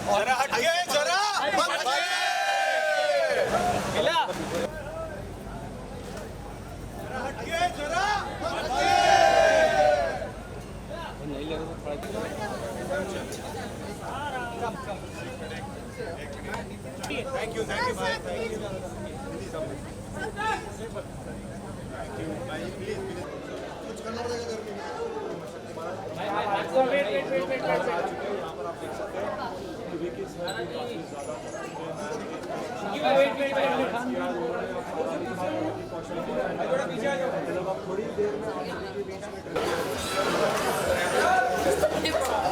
जरा हटके जरा बचके। जरा हटके जरा बचके। थैंक यू भाई, थैंक यू। कुछ करना पड़ेगा घर में।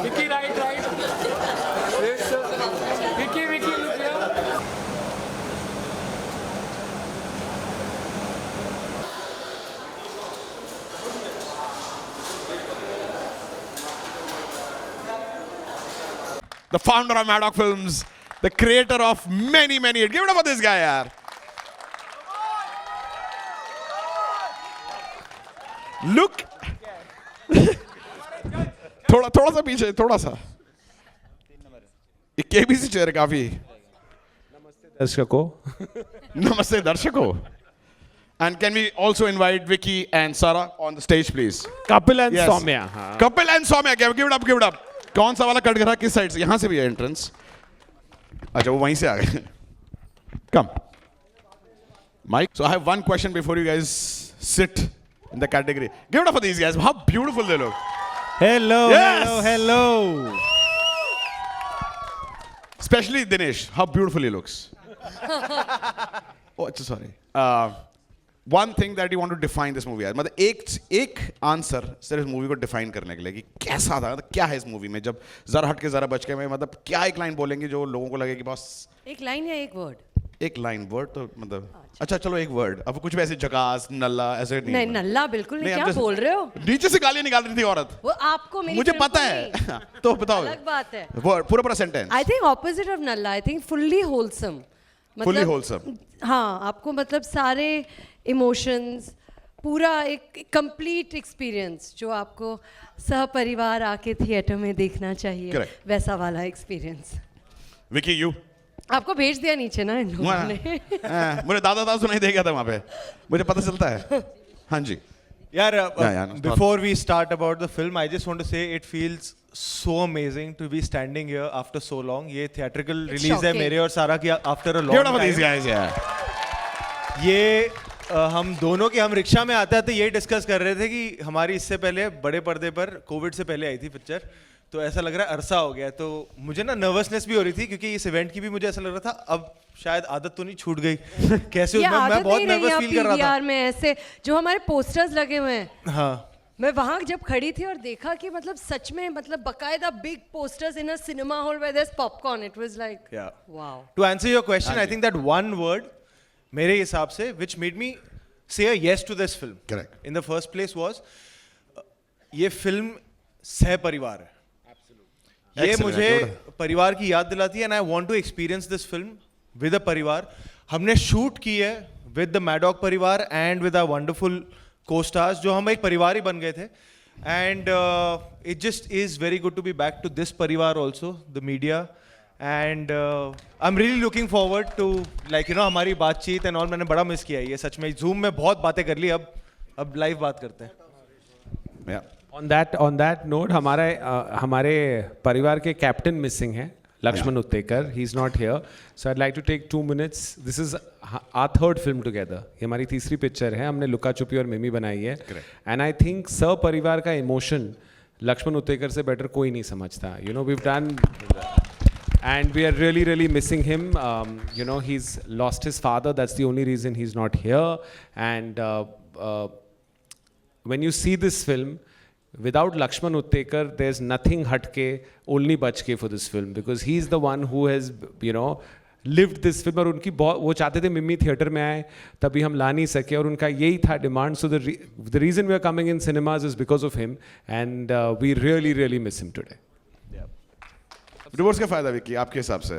Vicky right Vicky look here. The founder of Maddock Films, the creator of many hits. Give it up for this guy, yaar. Look. थोड़ा सा पीछे, थोड़ा सा. ये केबीसी चेयर है काफी. नमस्ते दर्शकों. And can we also invite Vicky and Zara on the stage, please? Kapil and Yes. Soumya. Kapil and Soumya, give it up, give it up. कौन सा वाला कटघरा किस साइड से? यहाँ से भी है एंट्रेंस. अच्छा वो वहीं से आ गए. Come. Mike. So I have one question before you guys sit in the category. Give it up for these guys. How beautiful they look. Hello, Yes. hello. Especially Dinesh. How beautiful he looks. Oh, अच्छा sorry. One thing that you want to define this movie as. मतलब एक answer सिर्फ इस movie को define करने के लिए कि कैसा था, मतलब क्या है इस मूवी में. जब जरा हटके जरा बचके में मतलब क्या एक लाइन बोलेंगे जो लोगों को लगे कि बस एक लाइन या एक वर्ड? एक लाइन वर्ड तो मतलब अच्छा चलो एक वर्ड. अब कुछ वैसे जकास नल्ला ऐसे नहीं नल्ला बिल्कुल नहीं. क्या बोल रहे हो? नीचे से गालियां निकाल रही थी औरत. वो आपको मेरी मुझे फिल्म पता को है. नहीं। तो बताओ. अलग बात है. वर्ड पूरा sentence. I think opposite of नल्ला. I think fully wholesome. Fully wholesome. हाँ, आपको मतलब सारे इमोशंस, पूरा एक कंप्लीट एक्सपीरियंस जो आपको सहपरिवार आके थिएटर में देखना चाहिए. Correct. वैसा वाला एक्सपीरियंस. विकी यू. आपको भेज दिया नीचे ना इन लोगों ने. मुझे दादा सुनाई दे गया था वहाँ पे. मुझे पता चलता है. हाँ जी. Yeah, before we start about the film, I just want to say it feels so amazing to be standing here after so long. ये theatrical It's release है shocking. मेरे और सारा की after a long Give it up for these time. guys, yeah. ये हम दोनों की हम रिक्शा में आते आते ये डिस्कस कर रहे थे कि हमारी इससे पहले बड़े पर्दे पर कोविड से पहले आई थी पिक्चर. तो ऐसा लग रहा है अरसा हो गया. तो मुझे ना नर्वसनेस भी हो रही थी क्योंकि इस इवेंट की भी मुझे ऐसा लग रहा था अब शायद आदत तो नहीं छूट गई. कैसे मैं बहुत नर्वस फील कर रहा था. में ऐसे जो हमारे पोस्टर्स लगे हुए हैं. हाँ. मैं वहाँ जब खड़ी थी और देखा कि मतलब सच में मतलब बकायदा big posters in a cinema hall where there is popcorn. It was like wow. To answer your question, I think that one word मेरे हिसाब से which made me say a yes to this film. Correct. In the first place was ये film सह परिवार है. ये Excellent. मुझे परिवार की याद दिलाती है and I want to experience this film with a परिवार. हमने शूट की है with the Maddock परिवार and with our wonderful co-stars जो हम एक परिवार ही बन गए थे. And it just is very good to be back to this परिवार also, the media. And I'm really looking forward to like you know हमारी बातचीत and all. मैंने बड़ा मिस किया है ये सच में. Zoom में बहुत बातें कर ली. अब लाइव बात करते हैं. Yeah. On that note, हमारे परिवार के कैप्टन मिसिंग है, Lakshman Uttekar. He's not here, so I'd like to take 2 minutes. This is our third film together. ये हमारी तीसरी पिक्चर है. हमने लुका छुपी और मिमी बनाई है. And I think सहपरिवार का इमोशन लक्ष्मण उत्तेकर से बेटर कोई नहीं समझता. You know, we've done. And we are really missing him. You know, he's lost his father. That's the only reason he's not here. And when you see this film, without Lakshman Uttekar, there's nothing Hatke, only Bachke for this film. Because he's the one who has, you know, lived this film. और उनकी वो चाहते थे मिमी theatre में आए, तभी हम ला नहीं सके और उनका यही था demand. So the reason we are coming in cinemas is because of him. And we really miss him today. Divorce का फायदा विकी आपके हिसाब से?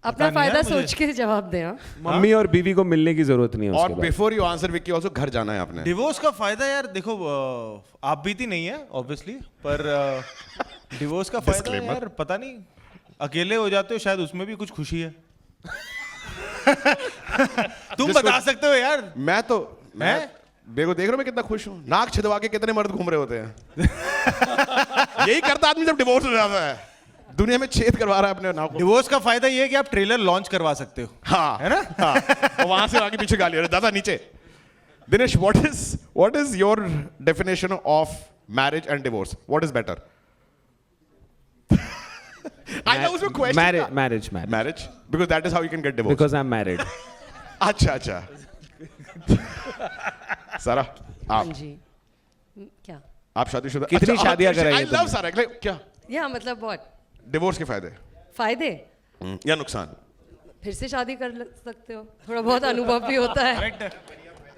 अपना फायदा सोच के जवाब दें. मम्मी और बीवी को मिलने की जरूरत नहीं है और before you answer Vicky also घर जाना है आपने. डिवोर्स का फायदा यार देखो आप बीती नहीं है ऑब्वियसली, पर डिवोर्स का फायदा यार पता नहीं अकेले हो जाते हो शायद उसमें भी कुछ खुशी है। तुम बता सकते हो यार। मैं मेरे को देख रहे हो मैं कितना खुश हूँ। नाक छिदवा के कितने मर्द घूम रहे होते हैं। यही करता आदमी जब डिवोर्स हो जाता है, दुनिया में छेद करवा रहा है अपने नाक को। डिवोर्स का फायदा ये है कि आप ट्रेलर लॉन्च करवा सकते हो। हाँ है ना? हाँ। और वहां से आगे पीछे गाली, अरे दादा नीचे। Dinesh, what is your definition of marriage and divorce? What is better? I know उसमें question था। Marriage, because that is how you can get divorced. Because I'm married. अच्छा। सारा, हाँ आप जी। क्या? आप शादीशुदा? कितनी शादियां कराई I हैं love सारा। क्या? या मतलब what? डिवोर्स के फायदे फायदे? या नुकसान? फिर से शादी कर सकते हो, थोड़ा बहुत अनुभव भी होता है।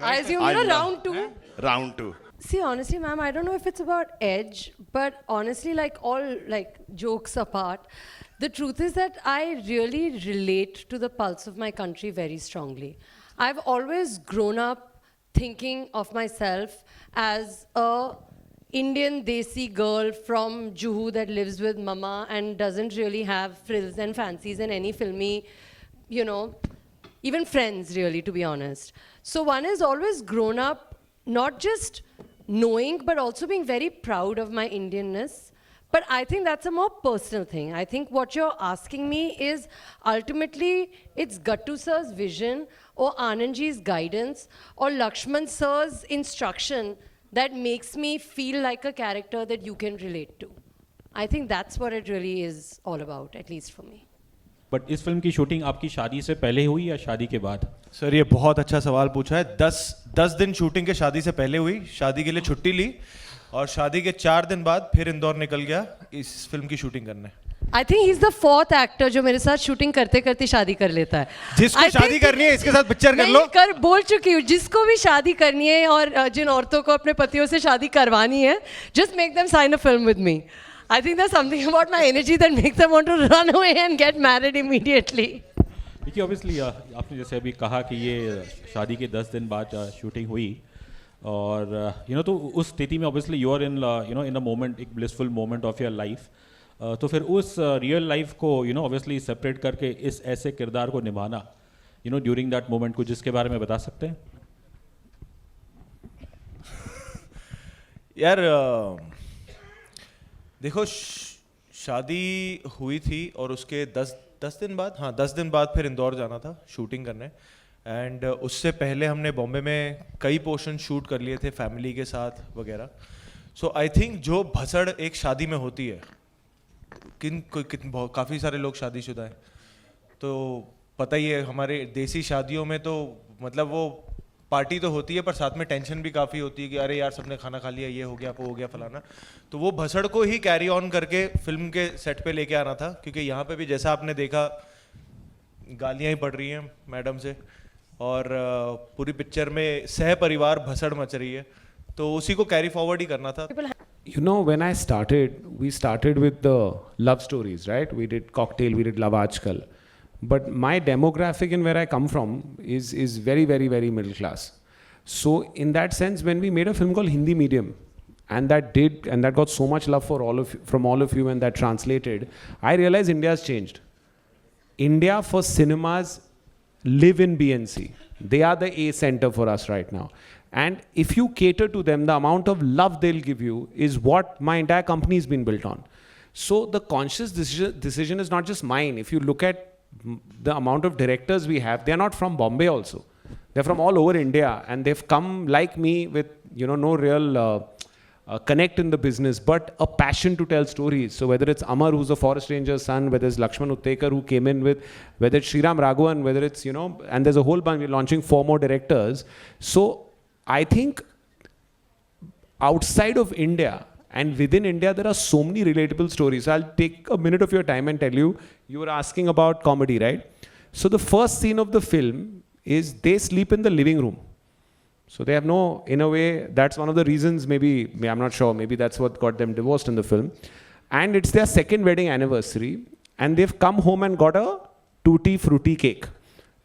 I assume round 2. Round 2. See, honestly, ma'am, I don't know if it's about edge, but honestly, like all like jokes apart, the truth is that I really relate to the pulse of my country very strongly. I've always grown up thinking of myself as a Indian Desi girl from Juhu that lives with mama and doesn't really have frills and fancies and any filmy, even friends really, to be honest. So one has always grown up not just knowing but also being very proud of my Indianness. But I think that's a more personal thing. I think what you're asking me is ultimately it's Gattu sir's vision or Anandji's guidance or Lakshman sir's instruction that makes me feel like a character that you can relate to. I think that's what it really is all about, at least for me. But इस film की shooting आपकी शादी से पहले हुई या शादी के बाद? सर ये बहुत अच्छा सवाल पूछा है। 10 दिन शूटिंग के शादी से पहले हुई, शादी के लिए छुट्टी ली और शादी के 4 दिन बाद फिर इंदौर निकल गया इस फिल्म की शूटिंग करने। I think he's the 4th actor जो मेरे साथ शूटिंग करते करते शादी कर लेता है। जिसको शादी करनी है इसके साथ पिक्चर कर लो। बोल चुकी हूँ, जिसको भी शादी करनी है और जिन औरतों को अपने पतियों से शादी करवानी है, just make them sign a film with me. I think there's something about my energy that makes them want to run away and get married immediately. देखिए ऑब्वियसली आपने जैसे अभी कहा कि ये शादी के 10 दिन बाद शूटिंग हुई और तो उस स्थिति में obviously you are in in a moment, एक blissful moment of your life. तो फिर उस रियल लाइफ को ऑब्वियसली सेपरेट करके इस ऐसे किरदार को निभाना ड्यूरिंग दैट मोमेंट, कुछ जिसके बारे में बता सकते हैं? यार देखो शादी हुई थी और उसके 10 दिन बाद, हाँ 10 दिन बाद फिर इंदौर जाना था शूटिंग करने। एंड उससे पहले हमने बॉम्बे में कई पोर्शन शूट कर लिए थे फैमिली के साथ वगैरह। सो आई थिंक जो भसड़ एक शादी में होती है, काफ़ी सारे लोग शादीशुदा हैं तो पता ही है, हमारे देसी शादियों में तो मतलब वो पार्टी तो होती है पर साथ में टेंशन भी काफ़ी होती है कि अरे यार सबने खाना खा लिया, ये हो गया वो हो गया फलाना। तो वो भसड़ को ही कैरी ऑन करके फिल्म के सेट पे लेके आना था, क्योंकि यहाँ पे भी जैसा आपने देखा गालियाँ ही पड़ रही हैं मैडम से और पूरी पिक्चर में सह परिवार भसड़ मच रही है, तो उसी को कैरी फॉरवर्ड ही करना था। When I started, we started with the love stories, right? We did Cocktail, we did Love Aajkal. But my demographic and where I come from is very, very, very middle class. So in that sense, when we made a film called Hindi Medium, and that got so much love from all of you and that translated, I realized India has changed. India for cinemas live in BNC. They are the A center for us right now. And if you cater to them, the amount of love they'll give you is what my entire company has been built on. So the conscious decision is not just mine. If you look at the amount of directors we have, they're not from Bombay also. They're from all over India and they've come like me with no real connect in the business, but a passion to tell stories. So whether it's Amar, who's a forest ranger's son, whether it's Lakshman Uttekar, who came in with, whether it's Sriram Raghavan, whether it's, and there's a whole bunch, we're launching 4 more directors. So I think outside of India and within India, there are so many relatable stories. So I'll take a minute of your time and tell you, you were asking about comedy, right? So the first scene of the film is they sleep in the living room. So they have in a way, that's one of the reasons, maybe, I'm not sure, maybe that's what got them divorced in the film. And it's their 2nd wedding anniversary. And they've come home and got a tutti frutti cake.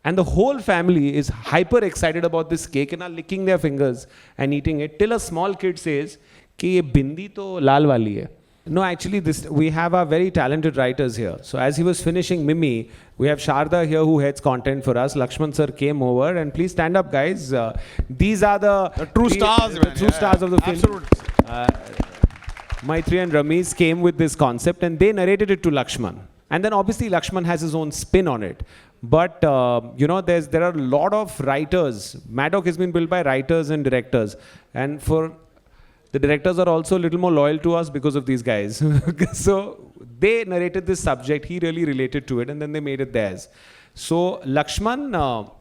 And the whole family is hyper excited about this cake and are licking their fingers and eating it till a small kid says कि ये बिंदी तो लाल वाली है. No, actually, we have our very talented writers here. So as he was finishing Mimi, we have Sharda here who heads content for us. Lakshman sir came over, and please stand up, guys. These are the true stars, the man. true stars of the film. Absolutely. Maitri and Ramesh came with this concept, and they narrated it to Lakshman. And then obviously Lakshman has his own spin on it. But you know, there are a lot of writers. Maddock has been built by writers and directors, and for the directors are also a little more loyal to us because of these guys. So they narrated this subject, he really related to it, and then they made it theirs. So Lakshman,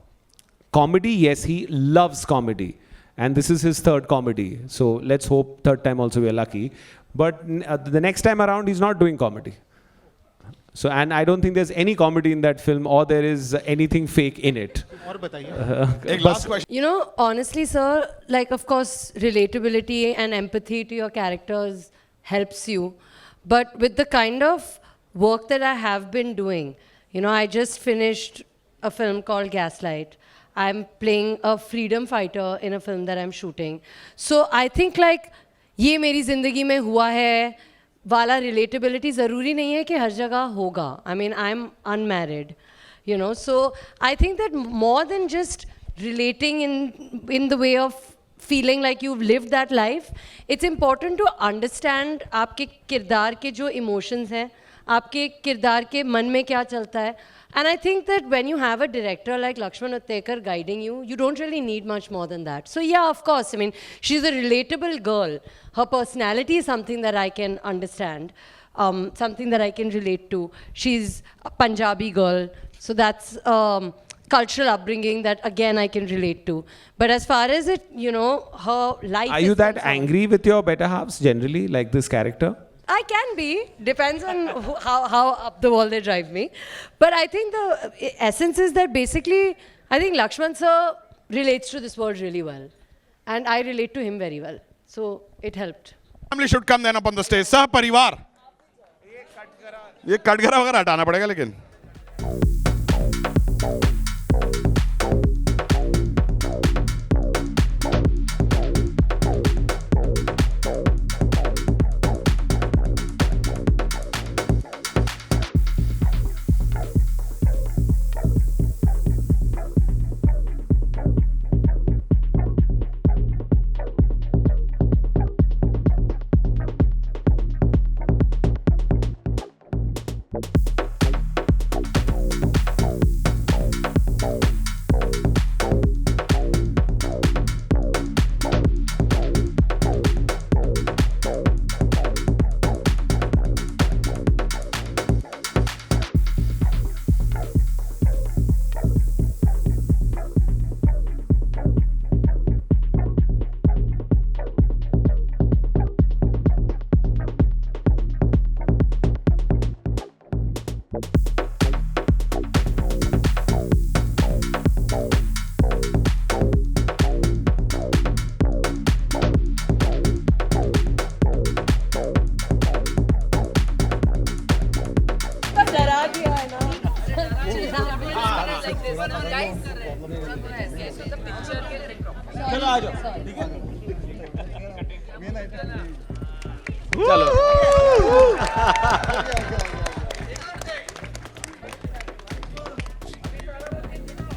comedy, yes, he loves comedy. And this is his third comedy. So let's hope third time also we are lucky. But the next time around, he's not doing comedy. So, and I don't think there's any comedy in that film or there is anything fake in it. Ek last question. You know, honestly, sir, like, of course, relatability and empathy to your characters helps you. But with the kind of work that I have been doing, you know, I just finished a film called Gaslight. I'm playing a freedom fighter in a film that I'm shooting. So I think like, ये मेरी ज़िंदगी में हुआ है वाला relatability ज़रूरी नहीं है कि हर जगह होगा. I mean, I'm unmarried, you know. So I think that more than just relating in the way of feeling like you've lived that life, it's important to understand आपके किरदार के जो emotions हैं, आपके किरदार के मन में क्या चलता है. And I think that when you have a director like Lakshman Uttekar guiding you, you don't really need much more than that. So yeah, of course, I mean, she's a relatable girl. Her personality is something that I can understand, something that I can relate to. She's a Punjabi girl, so that's cultural upbringing that again I can relate to. But as far as it, you know, her life. Are you that angry with your better halves generally, like this character? I can be, depends on how up the wall they drive me. But I think the essence is that basically, I think Lakshman sir relates to this world really well. And I relate to him very well. So it helped. Family should come then up on the stage. Sah Parivar. ये कटघरा वगैरह हटाना पड़ेगा लेकिन.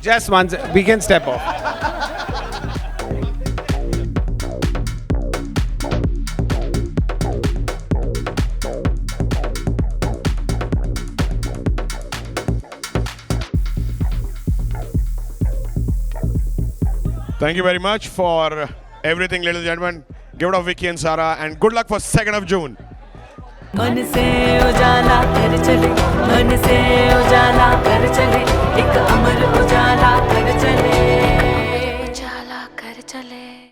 Just once, we can step off. Thank you very much for everything, ladies and gentlemen. Give it up Vicky and Zara, and good luck for 2nd of June. मन से उजाला कर चले, मन से उजाला कर चले, एक अमर उजाला कर चले.